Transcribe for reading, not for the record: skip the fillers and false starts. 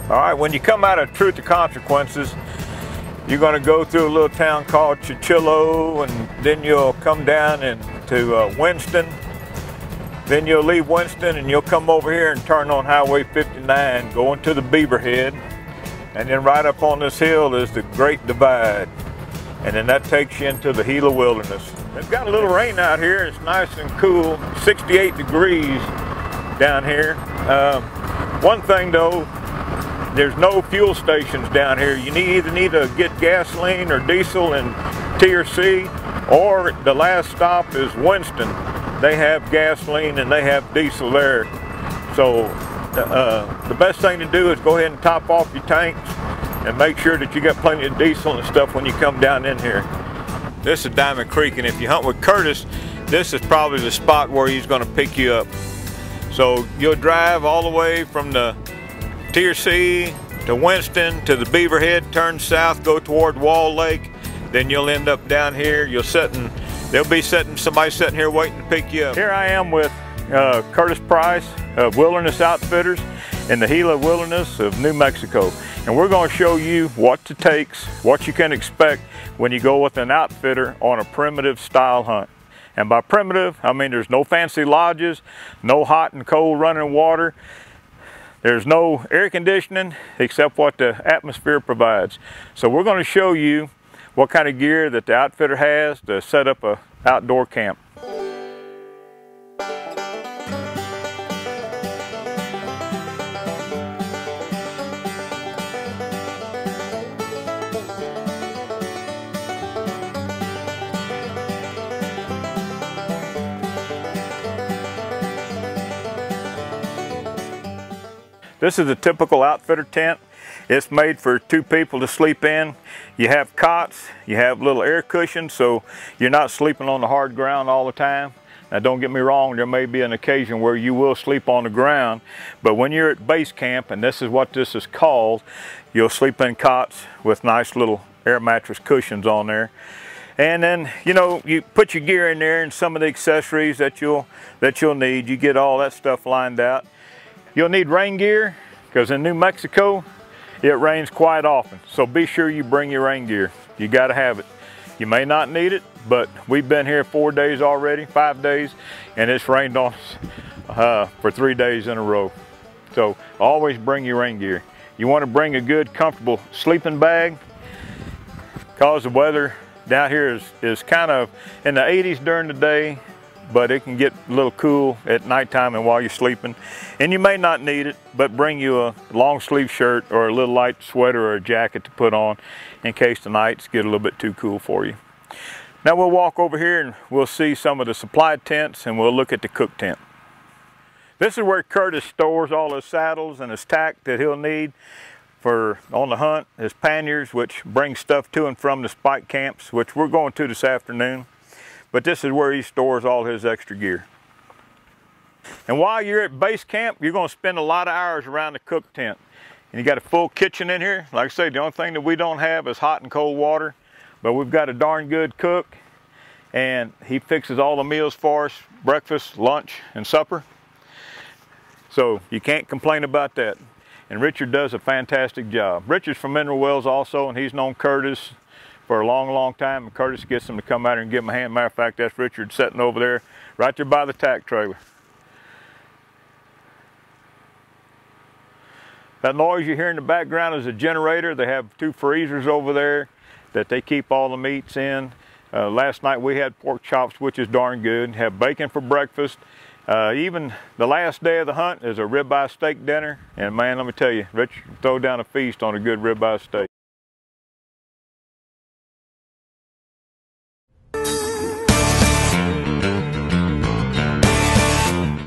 All right, when you come out of Truth or Consequences, you're going to go through a little town called Chichillo, and then you'll come down into Winston. Then you'll leave Winston and you'll come over here and turn on Highway 59, going to the Beaverhead. And then right up on this hill is the Great Divide. And then that takes you into the Gila Wilderness. It's got a little rain out here. It's nice and cool, 68 degrees down here. One thing though, there's no fuel stations down here. You either need to get gasoline or diesel in T or C, or the last stop is Winston. They have gasoline and they have diesel there. So the best thing to do is go ahead and top off your tanks and make sure that you got plenty of diesel and stuff when you come down in here. This is Diamond Creek, and if you hunt with Curtis, this is probably the spot where he's going to pick you up. So you'll drive all the way from the T or C to Winston to the Beaverhead, turn south, go toward Wall Lake, then you'll end up down here. There'll be somebody sitting here waiting to pick you up. Here I am with Curtis Price of Wilderness Outfitters in the Gila Wilderness of New Mexico. And we're going to show you what it takes, what you can expect when you go with an outfitter on a primitive style hunt. And by primitive, I mean there's no fancy lodges, no hot and cold running water. There's no air conditioning except what the atmosphere provides. So we're going to show you what kind of gear that the outfitter has to set up an outdoor camp. This is a typical outfitter tent. It's made for 2 people to sleep in. You have cots, you have little air cushions, so you're not sleeping on the hard ground all the time. Now don't get me wrong, there may be an occasion where you will sleep on the ground, but when you're at base camp, and this is what this is called, you'll sleep in cots with nice little air mattress cushions on there. And then, you know, you put your gear in there and some of the accessories that you'll need. You get all that stuff lined out. You'll need rain gear, because in New Mexico, it rains quite often. So be sure you bring your rain gear. You got to have it. You may not need it, but we've been here 4 days already, 5 days, and it's rained on us for 3 days in a row. So always bring your rain gear. You want to bring a good, comfortable sleeping bag, because the weather down here is kind of in the 80s during the day, but it can get a little cool at nighttime and while you're sleeping. And you may not need it, but bring you a long sleeve shirt or a little light sweater or a jacket to put on in case the nights get a little bit too cool for you. Now we'll walk over here and we'll see some of the supply tents, and we'll look at the cook tent. This is where Curtis stores all his saddles and his tack that he'll need for on the hunt, his panniers, which bring stuff to and from the spike camps, which we're going to this afternoon. But this is where he stores all his extra gear. And while you're at base camp, you're going to spend a lot of hours around the cook tent. And you got a full kitchen in here. Like I say, the only thing that we don't have is hot and cold water, but we've got a darn good cook, and he fixes all the meals for us, breakfast, lunch, and supper. So you can't complain about that. And Richard does a fantastic job. Richard's from Mineral Wells also, and he's known Curtis for a long, long time, and Curtis gets him to come out here and give him a hand. Matter of fact, that's Richard sitting over there, right there by the tack trailer. That noise you hear in the background is a generator. They have 2 freezers over there that they keep all the meats in. Last night we had pork chops, which is darn good. Have bacon for breakfast. Even the last day of the hunt is a ribeye steak dinner. And man, let me tell you, Richard throw down a feast on a good ribeye steak.